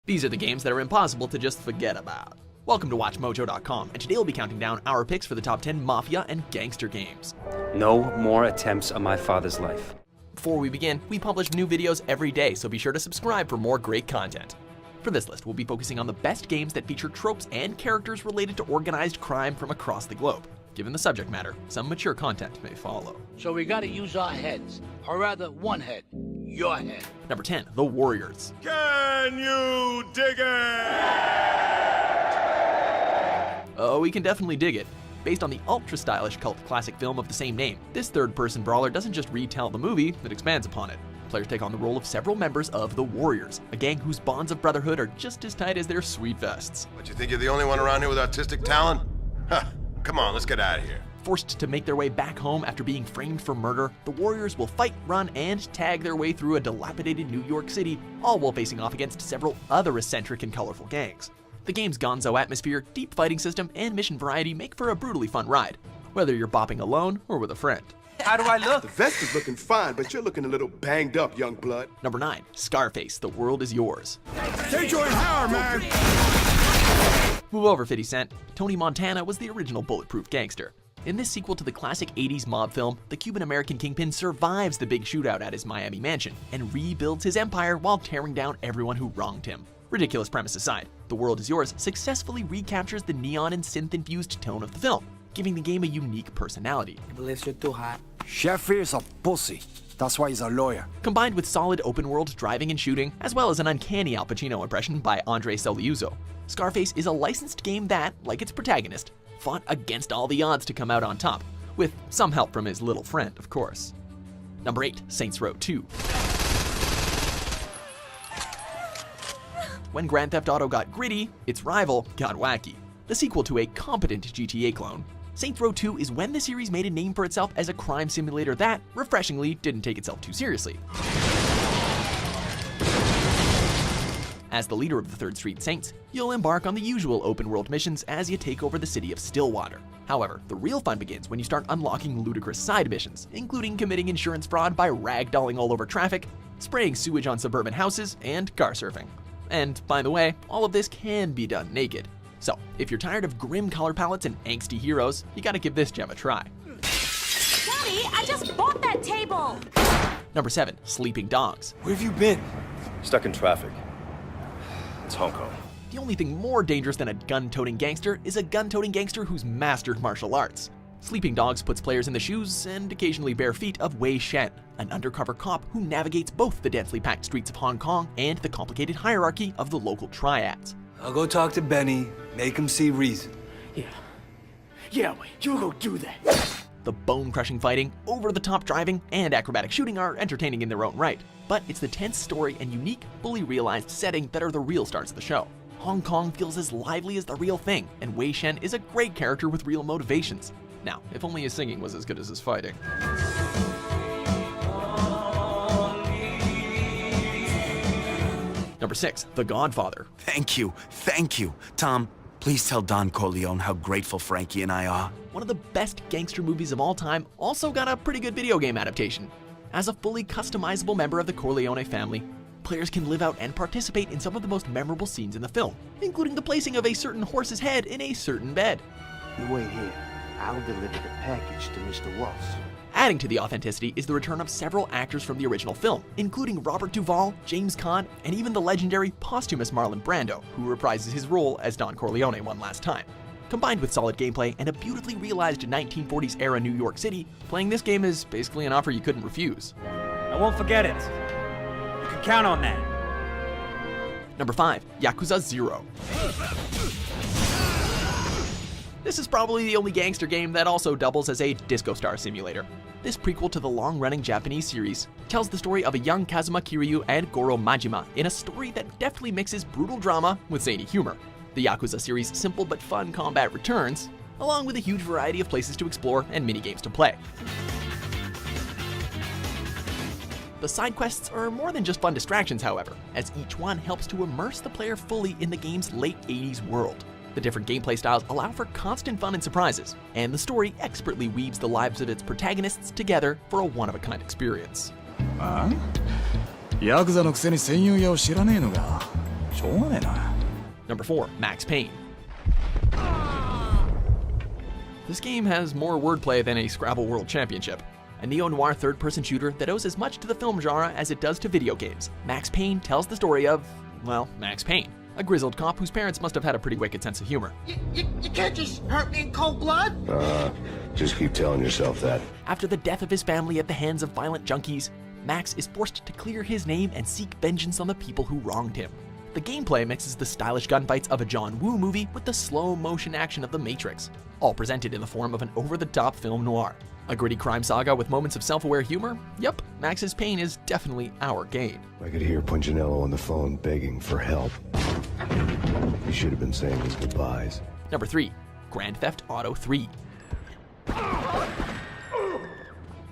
These are the games that are impossible to just forget about. Welcome to WatchMojo.com, and today we'll be counting down our picks for the top 10 mafia and gangster games. No more attempts on my father's life. Before we begin, we publish new videos every day, so be sure to subscribe for more great content. For this list, we'll be focusing on the best games that feature tropes and characters related to organized crime from across the globe. Given the subject matter, some mature content may follow. So we gotta use our heads, or rather one head, your head. Number 10, The Warriors. Can you dig it? Oh, we can definitely dig it. Based on the ultra-stylish cult classic film of the same name, this third-person brawler doesn't just retell the movie, it expands upon it. Players take on the role of several members of the Warriors, a gang whose bonds of brotherhood are just as tight as their sweet vests. What, you think you're the only one around here with artistic talent? Huh, come on, let's get out of here. Forced to make their way back home after being framed for murder, the Warriors will fight, run, and tag their way through a dilapidated New York City, all while facing off against several other eccentric and colorful gangs. The game's gonzo atmosphere, deep fighting system, and mission variety make for a brutally fun ride, whether you're bopping alone or with a friend. How do I look? The vest is looking fine, but you're looking a little banged up, young blood. Number 9, Scarface, The World Is Yours. Take your power, man! Move over, 50 Cent. Tony Montana was the original bulletproof gangster. In this sequel to the classic 80s mob film, the Cuban-American kingpin survives the big shootout at his Miami mansion and rebuilds his empire while tearing down everyone who wronged him. Ridiculous premise aside, The World Is Yours successfully recaptures the neon and synth-infused tone of the film, giving the game a unique personality. Bliss, you're too hot. Sheffield's a pussy. That's why he's a lawyer. Combined with solid open-world driving and shooting, as well as an uncanny Al Pacino impression by Andre Celiuzo, Scarface is a licensed game that, like its protagonist, fought against all the odds to come out on top, with some help from his little friend, of course. Number 8, Saints Row 2. When Grand Theft Auto got gritty, its rival got wacky. The sequel to a competent GTA clone, Saints Row 2 is when the series made a name for itself as a crime simulator that, refreshingly, didn't take itself too seriously. As the leader of the 3rd Street Saints, you'll embark on the usual open-world missions as you take over the city of Stillwater. However, the real fun begins when you start unlocking ludicrous side missions, including committing insurance fraud by ragdolling all over traffic, spraying sewage on suburban houses, and car surfing. And, by the way, all of this can be done naked. So, if you're tired of grim color palettes and angsty heroes, you gotta give this gem a try. Daddy, I just bought that table! Number 7, Sleeping Dogs. Where have you been? Stuck in traffic. It's Hong Kong. The only thing more dangerous than a gun-toting gangster is a gun-toting gangster who's mastered martial arts. Sleeping Dogs puts players in the shoes and occasionally bare feet of Wei Shen, an undercover cop who navigates both the densely packed streets of Hong Kong and the complicated hierarchy of the local triads. I'll go talk to Benny, make him see reason. Yeah, you go do that. The bone-crushing fighting, over-the-top driving, and acrobatic shooting are entertaining in their own right, but it's the tense story and unique, fully realized setting that are the real stars of the show. Hong Kong feels as lively as the real thing, and Wei Shen is a great character with real motivations. Now, if only his singing was as good as his fighting. Number 6, The Godfather. Thank you. Tom, please tell Don Corleone how grateful Frankie and I are. One of the best gangster movies of all time also got a pretty good video game adaptation. As a fully customizable member of the Corleone family, players can live out and participate in some of the most memorable scenes in the film, including the placing of a certain horse's head in a certain bed. You wait here. I'll deliver the package to Mr. Walsh. Adding to the authenticity is the return of several actors from the original film, including Robert Duvall, James Caan, and even the legendary posthumous Marlon Brando, who reprises his role as Don Corleone one last time. Combined with solid gameplay and a beautifully realized 1940s era New York City, playing this game is basically an offer you couldn't refuse. I won't forget it. You can count on that. Number 5, Yakuza 0. This is probably the only gangster game that also doubles as a disco star simulator. This prequel to the long-running Japanese series tells the story of a young Kazuma Kiryu and Goro Majima in a story that deftly mixes brutal drama with zany humor. The Yakuza series' simple but fun combat returns, along with a huge variety of places to explore and minigames to play. The side quests are more than just fun distractions, however, as each one helps to immerse the player fully in the game's late 80s world. The different gameplay styles allow for constant fun and surprises, and the story expertly weaves the lives of its protagonists together for a one-of-a-kind experience. ヤクザのくせに専用屋を知らねえのか。Number 4, Max Payne. This game has more wordplay than a Scrabble World Championship. A neo-noir third-person shooter that owes as much to the film genre as it does to video games. Max Payne tells the story of, well, Max Payne, a grizzled cop whose parents must have had a pretty wicked sense of humor. You can't just hurt me in cold blood. Just keep telling yourself that. After the death of his family at the hands of violent junkies, Max is forced to clear his name and seek vengeance on the people who wronged him. The gameplay mixes the stylish gunfights of a John Woo movie with the slow-motion action of The Matrix, all presented in the form of an over-the-top film noir. A gritty crime saga with moments of self-aware humor? Yep, Max's Payne is definitely our game. I could hear Punchinello on the phone begging for help. He should have been saying his goodbyes. Number 3, Grand Theft Auto 3.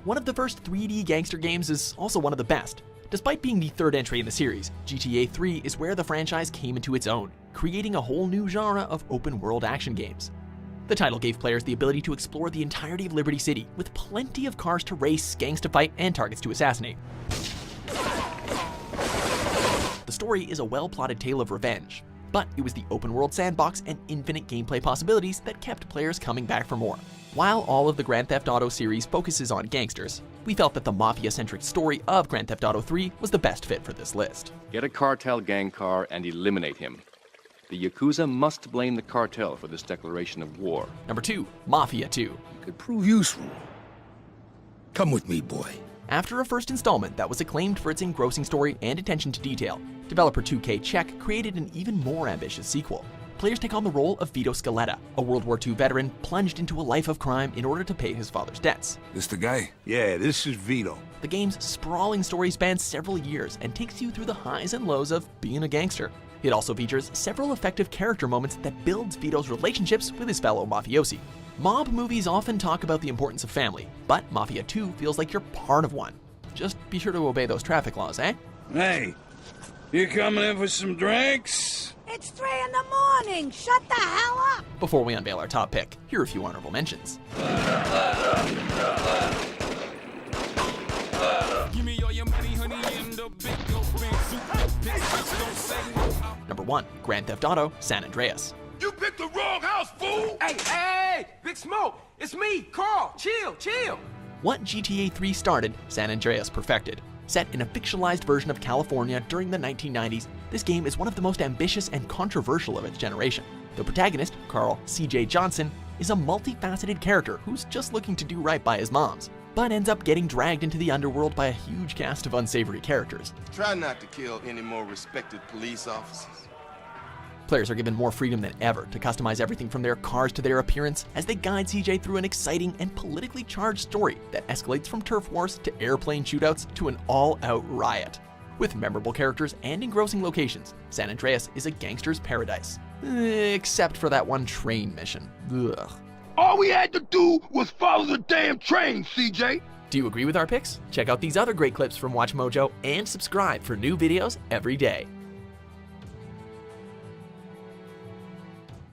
One of the first 3D gangster games is also one of the best. Despite being the third entry in the series, GTA 3 is where the franchise came into its own, creating a whole new genre of open-world action games. The title gave players the ability to explore the entirety of Liberty City, with plenty of cars to race, gangs to fight, and targets to assassinate. The story is a well-plotted tale of revenge, but it was the open-world sandbox and infinite gameplay possibilities that kept players coming back for more. While all of the Grand Theft Auto series focuses on gangsters, we felt that the mafia-centric story of Grand Theft Auto 3 was the best fit for this list. Get a cartel gang car and eliminate him. The Yakuza must blame the cartel for this declaration of war. Number 2, Mafia 2. Could prove useful. Come with me, boy. After a first installment that was acclaimed for its engrossing story and attention to detail, developer 2K Czech created an even more ambitious sequel. Players take on the role of Vito Scaletta, a World War II veteran plunged into a life of crime in order to pay his father's debts. This the guy? Yeah, this is Vito. The game's sprawling story spans several years and takes you through the highs and lows of being a gangster. It also features several effective character moments that builds Vito's relationships with his fellow mafiosi. Mob movies often talk about the importance of family, but Mafia 2 feels like you're part of one. Just be sure to obey those traffic laws, eh? Hey, you coming in for some drinks? It's 3 in the morning. Shut the hell up. Before we unveil our top pick, here are a few honorable mentions. Number 1, Grand Theft Auto San Andreas. You picked the wrong house, fool! Hey, Big Smoke, it's me, Carl. Chill. What GTA 3 started, San Andreas perfected. Set in a fictionalized version of California during the 1990s, this game is one of the most ambitious and controversial of its generation. The protagonist, Carl C.J. Johnson, is a multifaceted character who's just looking to do right by his moms, but ends up getting dragged into the underworld by a huge cast of unsavory characters. Try not to kill any more respected police officers. Players are given more freedom than ever to customize everything from their cars to their appearance as they guide CJ through an exciting and politically charged story that escalates from turf wars to airplane shootouts to an all-out riot. With memorable characters and engrossing locations, San Andreas is a gangster's paradise. Except for that one train mission. Ugh. All we had to do was follow the damn train, CJ. Do you agree with our picks? Check out these other great clips from Watch Mojo and subscribe for new videos every day.